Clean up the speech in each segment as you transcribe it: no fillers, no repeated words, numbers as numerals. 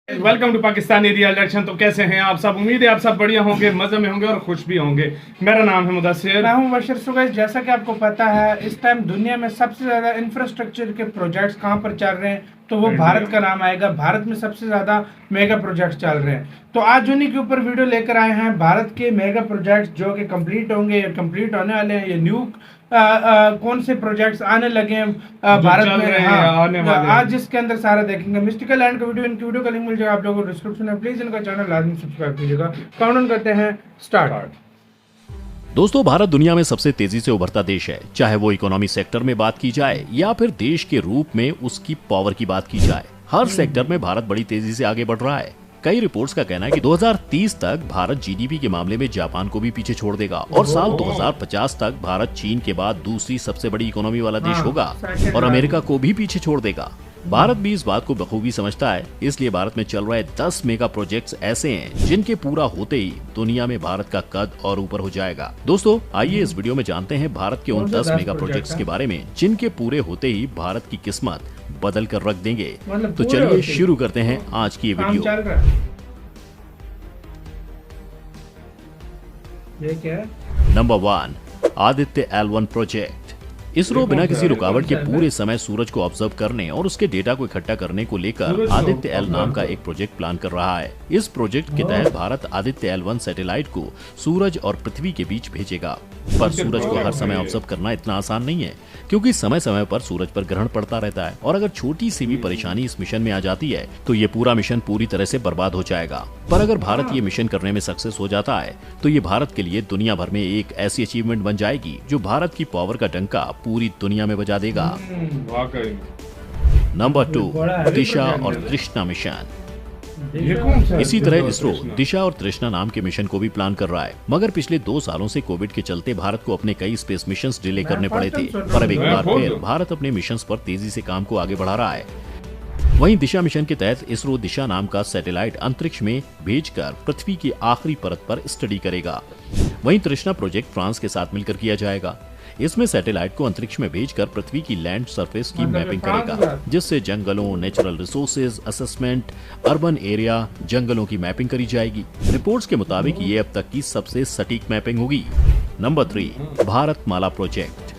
Welcome to Pakistani real action. तो कैसे हैं आप सब? उम्मीद है आप सब बढ़िया होंगे, मजे में होंगे और खुश भी होंगे। मेरा नाम है मुदस्सिर। मैं हूं बशर। सुगैस, जैसा कि आपको पता है इस टाइम दुनिया में सबसे ज्यादा इंफ्रास्ट्रक्चर के प्रोजेक्ट्स कहां पर चल रहे हैं, तो वो भारत का नाम आएगा। भारत में सबसे ज्यादा मेगा प्रोजेक्ट्स चल रहे हैं। तो आज उन्हीं के ऊपर वीडियो लेकर आए हैं, भारत के मेगा प्रोजेक्ट्स जो कि कंप्लीट होंगे या कंप्लीट होने वाले हैं। ये न्यू कौन से प्रोजेक्ट्स आने लगे हैं भारत में, आने वाले आज इसके अंदर सारा देखेंगे। मिस्टिकल लैंड का वीडियो, इनकी वीडियो का लिंक मिल जाएगा आप लोगों को डिस्क्रिप्शन में। प्लीज इनका चैनल लाजमी सब्सक्राइब कीजिएगा। काउंटडाउन करते हैं, स्टार्ट। दोस्तों, भारत दुनिया में सबसे तेजी से उभरता देश है, चाहे वो इकोनॉमी सेक्टर में बात की जाए या फिर देश के रूप में उसकी पावर की बात की जाए। हर सेक्टर में भारत बड़ी तेजी से आगे बढ़ रहा है। कई रिपोर्ट्स का कहना है कि 2030 तक भारत जीडीपी के मामले में जापान को भी पीछे छोड़ देगा और साल 2050 तक भारत चीन के बाद दूसरी सबसे बड़ी इकोनॉमी वाला देश होगा और अमेरिका को भी पीछे छोड़ देगा। भारत भी इस बात को बखूबी समझता है, इसलिए भारत में चल रहे 10 मेगा प्रोजेक्ट्स ऐसे हैं जिनके पूरा होते ही दुनिया में भारत का कद और ऊपर हो जाएगा। दोस्तों, आइए इस वीडियो में जानते हैं भारत के उन 10 मेगा प्रोजेक्ट्स के बारे में जिनके पूरे होते ही भारत की किस्मत बदल कर रख देंगे। तो चलिए शुरू करते हैं आज की ये वीडियो। ये क्या है? Number 1, Aditya L1 project. ISRO बिना किसी रुकावट के पूरे समय सूरज को ऑब्जर्व करने और उसके डेटा को इकट्ठा करने को लेकर आदित्य L नाम का एक प्रोजेक्ट प्लान कर रहा है। इस प्रोजेक्ट के तहत भारत आदित्य L1 सैटेलाइट को सूरज और पृथ्वी के बीच भेजेगा। पर सूरज को हर समय ऑब्जर्व करना इतना आसान नहीं है, क्योंकि समय समय पर सूरज पर ग्रहण पड़ता रहता है और अगर छोटी सी भी परेशानी इस मिशन में आ जाती है तो ये पूरा मिशन पूरी तरह से बर्बाद हो जाएगा। पर अगर भारत ये मिशन करने में सक्सेस हो जाता है तो ये भारत के लिए दुनिया भर में एक ऐसी अचीवमेंट बन जाएगी जो भारत की पावर का डंका पूरी दुनिया में बजा देगा। नंबर 2, दिशा और तृष्णा मिशन। इसी तरह इसरो दिशा और तृष्णा नाम के मिशन को भी प्लान कर रहा है, मगर पिछले 2 सालों से कोविड के चलते भारत को अपने कई स्पेस मिशंस डिले करने पड़े थे। पर अब एक बार फिर भारत अपने मिशंस पर तेजी से काम को आगे बढ़ा रहा है। वहीं दिशा मिशन के तहत इसरो दिशा नाम का सैटेलाइट अंतरिक्ष में भेजकर पृथ्वी की आखिरी परत पर स्टडी करेगा। वहीं तृष्णा प्रोजेक्ट फ्रांस के साथ मिलकर किया जाएगा। इसमें सैटेलाइट को अंतरिक्ष में भेजकर पृथ्वी की लैंड सरफेस की मैपिंग करेगा, जिससे जंगलों, natural resources assessment, urban area, जंगलों की मैपिंग करी जाएगी। रिपोर्ट्स के मुताबिक ये अब तक की सबसे सटीक मैपिंग होगी। नंबर 3, भारत माला प्रोजेक्ट।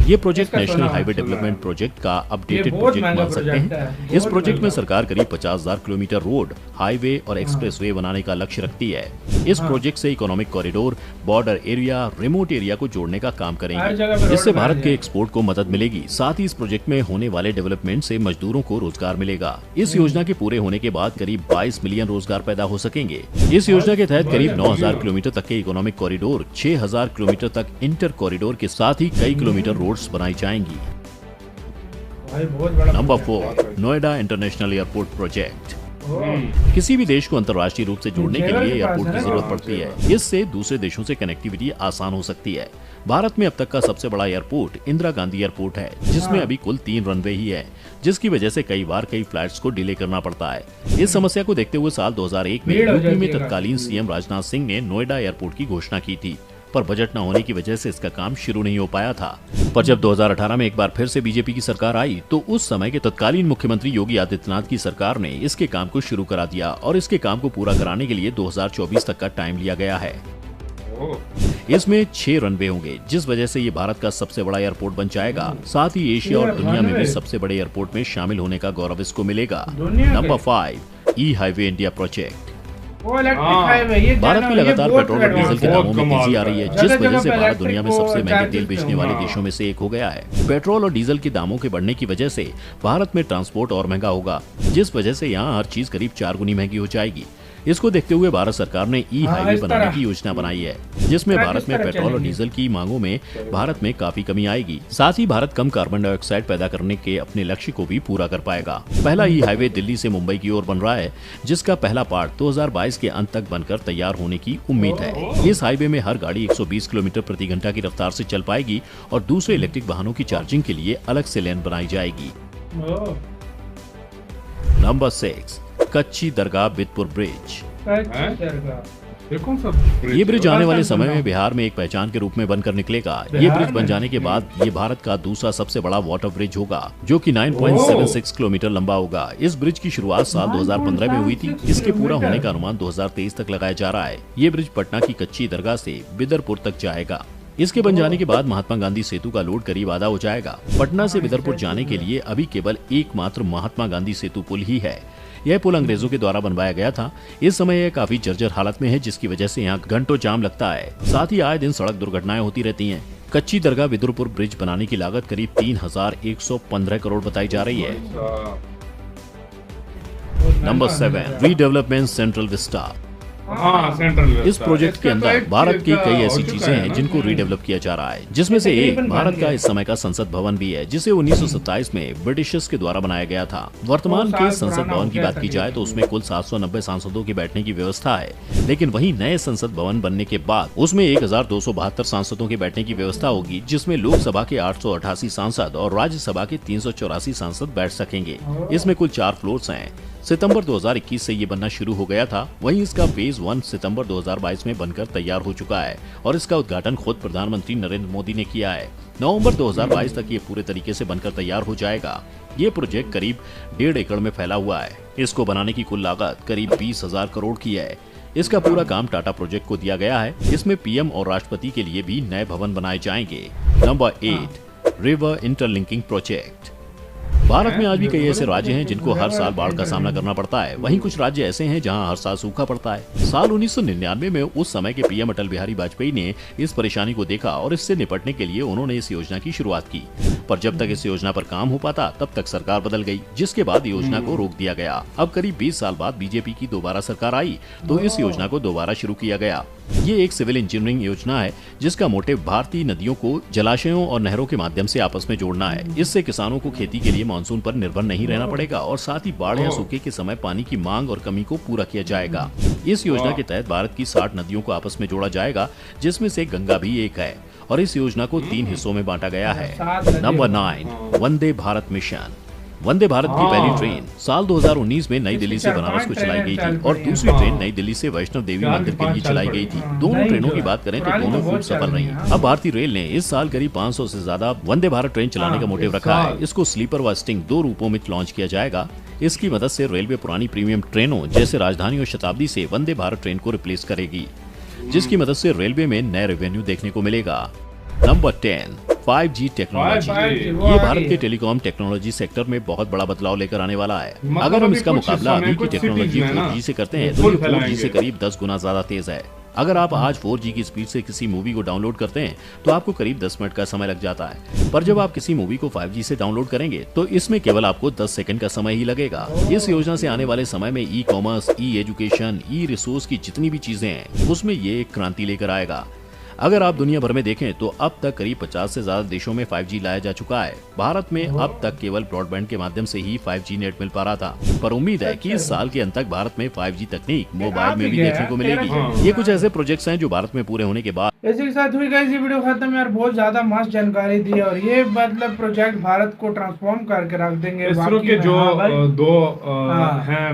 ये project national highway development project का अपडेटेड प्रोजेक्ट मान सकते हैं। इस प्रोजेक्ट में सरकार करीब 50,000 किलोमीटर रोड, हाईवे और एक्सप्रेसवे बनाने का लक्ष्य रखती है। इस प्रोजेक्ट से economic corridor, border area, remote area को जोड़ने का काम करेंगे, जिससे भारत के एक्सपोर्ट को मदद मिलेगी। साथ ही इस प्रोजेक्ट में होने वाले डेवलपमेंट से मजदूरों को रोजगार मिलेगा। इस योजना के पूरे होने के बाद करीब 22 मिलियन रोजगार पैदा हो सकेंगे। इस योजना के तहत करीब 9,000 किलोमीटर तक के इकोनॉमिक कॉरिडोर, 6,000 किलोमीटर तक इंटर कॉरिडोर के साथ ही कई किलोमीटर रोड्स बनाई जाएंगी। Number 4, Noida international airport project. किसी भी देश को अंतर्राष्ट्रीय रूप से जोड़ने के लिए एयरपोर्ट की जरूरत पड़ती है। इससे दूसरे देशों से कनेक्टिविटी आसान हो सकती है। भारत में अब तक का सबसे बड़ा एयरपोर्ट इंदिरा गांधी एयरपोर्ट है, जिसमें अभी कुल 3 रनवे ही है, जिसकी वजह से कई बार कई फ्लाइट्स को डिले करना पड़ता है। इस समस्या को देखते हुए साल 2001 में यूपी में तत्कालीन सीएम राजनाथ सिंह ने नोएडा एयरपोर्ट की घोषणा की थी, पर बजट न होने की वजह से इसका काम शुरू नहीं हो पाया था। पर जब 2018 में एक बार फिर से बीजेपी की सरकार आई तो उस समय के तत्कालीन मुख्यमंत्री योगी आदित्यनाथ की सरकार ने इसके काम को शुरू करा दिया और इसके काम को पूरा कराने के लिए 2024 तक का टाइम लिया गया है। इसमें 6 रनवे होंगे, जिस वजह से ये भारत का सबसे बड़ा एयरपोर्ट बन जाएगा। साथ ही एशिया और दुनिया में भी सबसे बड़े एयरपोर्ट में शामिल होने का गौरव इसको मिलेगा। नंबर 5, ई हाईवे इंडिया प्रोजेक्ट। भारत में लगातार पेट्रोल और डीजल के दामों में तेजी आ रही है, जिस वजह से भारत दुनिया में सबसे महंगे तेल बेचने वाले देशों में से एक हो गया है। पेट्रोल और डीजल के दामों के बढ़ने की वजह से भारत में ट्रांसपोर्ट और महंगा होगा, जिस वजह से यहाँ हर चीज करीब 4 गुनी महंगी हो जाएगी। इसको देखते हुए भारत सरकार ने ई हाईवे बनाने की योजना बनाई है, जिसमें भारत में पेट्रोल और डीजल की मांगों में भारत में काफी कमी आएगी। साथ ही भारत कम कार्बन डाइऑक्साइड पैदा करने के अपने लक्ष्य को भी पूरा कर पाएगा। पहला ई हाईवे दिल्ली से मुंबई की ओर बन रहा है, जिसका पहला पार्ट 2022 के अंत तक बनकर तैयार होने की उम्मीद है। इस हाईवे में हर गाड़ी 120 किलोमीटर प्रति घंटा की रफ्तार से चल पाएगी और दूसरे इलेक्ट्रिक वाहनों की चार्जिंग के लिए अलग से लेन बनाई जाएगी। नंबर 6, कच्ची दरगाह बिदपुर ब्रिज। ये कौन सा ये ब्रिज आने वाले समय में बिहार में एक पहचान के रूप में बनकर निकलेगा। ये ब्रिज बन जाने के बाद ये भारत का दूसरा सबसे बड़ा वाटर ब्रिज होगा, जो कि 9.76 किलोमीटर लंबा होगा। इस ब्रिज की शुरुआत साल 2015 में हुई थी। इसके पूरा होने का अनुमान 2023 तक लगाया जा रहा है। ये ब्रिज पटना की कच्ची दरगाह से बिदरपुर तक जाएगा। इसके बन जाने के बाद महात्मा गांधी सेतु का लोड करीब आधा हो जाएगा। पटना से बिदरपुर जाने के लिए अभी केवल एकमात्र महात्मा गांधी सेतु पुल ही है। यह पुल अंग्रेजों के द्वारा बनवाया गया था। इस समय यह काफी जर्जर हालत में है, जिसकी वजह से यहाँ घंटों जाम लगता है। साथ ही आए दिन सड़क दुर्घटनाएं होती रहती हैं। कच्ची दरगाह बिदुरपुर ब्रिज बनाने की लागत करीब 3,115 करोड़ बताई जा रही है। Number 7, redevelopment central Vista. Central इस प्रोजेक्ट के अंदर भारत की कई ऐसी चीजें हैं जिनको रीडेवलप किया जा रहा है, जिसमें से एक भारत का इस समय का संसद भवन भी है, जिसे 1927 में ब्रिटिशर्स के द्वारा बनाया गया था। वर्तमान के संसद भवन की बात की जाए तो उसमें कुल 790 सांसदों के बैठने की व्यवस्था है, लेकिन वहीं नए संसद भवन बनने के बाद उसमें 1272 सांसदों के बैठने की व्यवस्था होगी, जिसमें लोकसभा के 888 सांसद और राज्यसभा के 384 सांसद बैठ सकेंगे। इसमें कुल 4 फ्लोर्स हैं। सितंबर 2021 से ये बनना शुरू हो गया था। वहीं इसका फेज 1 सितंबर 2022 में बनकर तैयार हो चुका है और इसका उद्घाटन खुद प्रधानमंत्री नरेंद्र मोदी ने किया है। नवंबर 2022 तक ये पूरे तरीके से बनकर तैयार हो जाएगा। ये प्रोजेक्ट करीब 1.5 एकड़ में फैला हुआ है। इसको बनाने की कुल लागत करीब 20,000 करोड़ की है। इसका पूरा काम टाटा प्रोजेक्ट को दिया गया है। इसमें पीएम और राष्ट्रपति के लिए भी नए भवन बनाए जाएंगे। Number 8, river interlinking project. Bharat में आज भी कई ऐसे राज्य हैं जिनको हर साल बाढ़ का सामना करना पड़ता है। वहीं कुछ राज्य ऐसे हैं जहां हर साल सूखा पड़ता है। साल 1999 में उस समय के पीएम अटल बिहारी वाजपेयी ने इस परेशानी को देखा और इससे निपटने के लिए उन्होंने इस योजना की शुरुआत की। पर जब तक इस योजना पर काम हो पाता तब तक सरकार बदल गई, जिसके बाद योजना को रोक दिया गया। अब करीब 20 साल बाद बीजेपी की दोबारा सरकार आई तो इस योजना को दोबारा शुरू किया गया। ये एक सिविल इंजीनियरिंग योजना है जिसका मोटिव भारतीय नदियों को जलाशयों और नहरों के माध्यम से आपस में जोड़ना है। इससे किसानों को खेती के लिए मानसून पर निर्भर नहीं रहना पड़ेगा और साथ ही बाढ़ या सूखे के समय पानी की मांग और कमी को पूरा किया जाएगा। इस योजना के तहत भारत की 60 नदियों को आपस में जोड़ा जाएगा, जिसमें से गंगा भी एक है और इस योजना को 3 हिस्सों में बांटा गया है। Number 9, Vande Bharat mission. वंदे भारत की पहली ट्रेन साल 2019 में नई दिल्ली से बनारस को चलाई गई थी और दूसरी ट्रेन नई दिल्ली से वैष्णव देवी मंदिर के लिए चलाई गई थी। दोनों ट्रेनों की बात करें तो दोनों खूब सफल रही। अब भारतीय रेल ने इस साल करीब 500 से ज्यादा वंदे भारत ट्रेन चलाने का मोटिव रखा है। इसको स्लीपर व स्टिंग 2 रूपों में लॉन्च किया जाएगा। इसकी मदद से रेलवे पुरानी प्रीमियम ट्रेनों जैसे राजधानी और शताब्दी से वंदे भारत ट्रेन को रिप्लेस करेगी, जिसकी मदद से रेलवे में नए रेवेन्यू देखने को मिलेगा। Number 10, 5G technology. ये भारत के टेलीकॉम टेक्नोलॉजी सेक्टर में बहुत बड़ा बदलाव लेकर आने वाला है। अगर हम इसका मुकाबला अभी की टेक्नोलॉजी 4G से करते हैं तो ये 4G से करीब 10 गुना ज्यादा तेज है। अगर आप आज 4G की स्पीड से किसी मूवी को डाउनलोड करते हैं तो आपको करीब 10 मिनट का समय लग जाता है, पर जब आप किसी मूवी को 5G से डाउनलोड करेंगे तो इसमें केवल आपको 10 सेकंड का समय ही लगेगा। इस योजना से आने वाले समय में ई कॉमर्स, ई एजुकेशन, ई रिसोर्स की जितनी भी चीजें हैं उसमें ये एक क्रांति लेकर आएगा। अगर आप दुनिया भर में देखें तो अब तक करीब 50 से ज्यादा देशों में 5G लाया जा चुका है। भारत में अब तक केवल ब्रॉडबैंड के माध्यम से ही 5G नेट मिल पा रहा था, पर उम्मीद है कि इस साल के अंत तक भारत में 5G तकनीक मोबाइल में भी देखने को मिलेगी। ये कुछ ऐसे प्रोजेक्ट्स हैं जो भारत में पूरे होने के बाद। इसी के साथ हुई गाइस ये वीडियो खत्म। यार बहुत ज्यादा मस्त जानकारी दी और ये मतलब प्रोजेक्ट भारत को ट्रांसफॉर्म करके रख देंगे। इसरो के जो दो हैं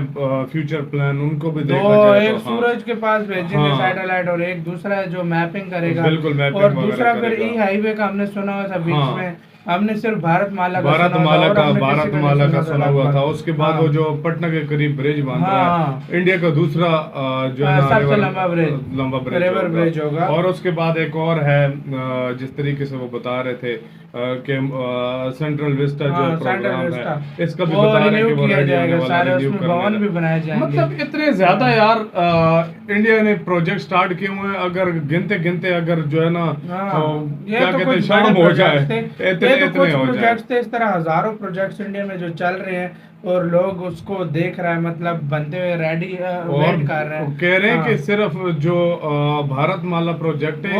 फ्यूचर प्लान उनको भी देखा जाए एक सूरज के पास भेजेंगे सैटेलाइट और एक दूसरा है जो मैपिंग करेगा। और दूसरा फिर ई हाईवे का हमने सुना हुआ था बीच में, हमने सिर्फ भारत माला का सुना हुआ था। उसके बाद वो जो पटना के करीब ब्रिज बन रहा है, इंडिया का दूसरा जो सबसे लंबा ब्रिज होगा। और उसके बाद एक और है जिस तरीके से वो बता रहे थे कि सेंट्रल विस्टा जो प्रोग्राम है इसका भी बता रहे हैं कि वो रेडी होने वाला है, रिन्यू भवन भी बनाए जाएंगे। मतलब इतने ज्यादा यार इंडिया ने प्रोजेक्ट स्टार्ट किए हुए हैं। अगर गिनते अगर जो है ना क्या कहते हैं शर्म हो जाए, इतने प्रोजेक्ट्स थे। इस तरह हजारों प्रोजेक्ट्स इंडिया में जो चल रहे हैं और लोग उसको देख रहे हैं, मतलब बनते हुए रेडी वेट कर रहे हैं। कह रहे हैं कि सिर्फ जो भारत माला प्रोजेक्ट है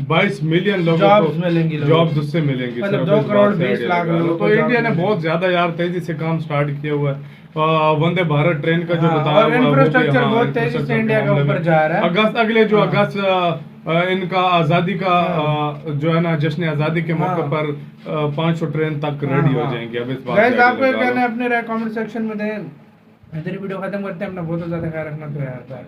22 मिलियन लोगों को जॉब्स उससे मिलेंगी, मतलब 2 करोड़ 20 लाख लोगों को। तो इंडिया ने बहुत ज्यादा यार तेजी से काम स्टार्ट किया हुआ है। वंदे भारत ट्रेन का जो बताया हुआ इंफ्रास्ट्रक्चर बहुत तेजी से इंडिया का ऊपर जा रहा है। अगले जो अगस्त इनका आजादी का जो है ना जश्न आजादी के मौके पर 500 ट्रेन तक रेडी हो जाएंगे। अब इस बात आपको कहना है अपने कमेंट सेक्शन में दें। इधर वीडियो खत्म करते हैं, अपना बहुत ज्यादा ख्याल रखना। तो यार बाय।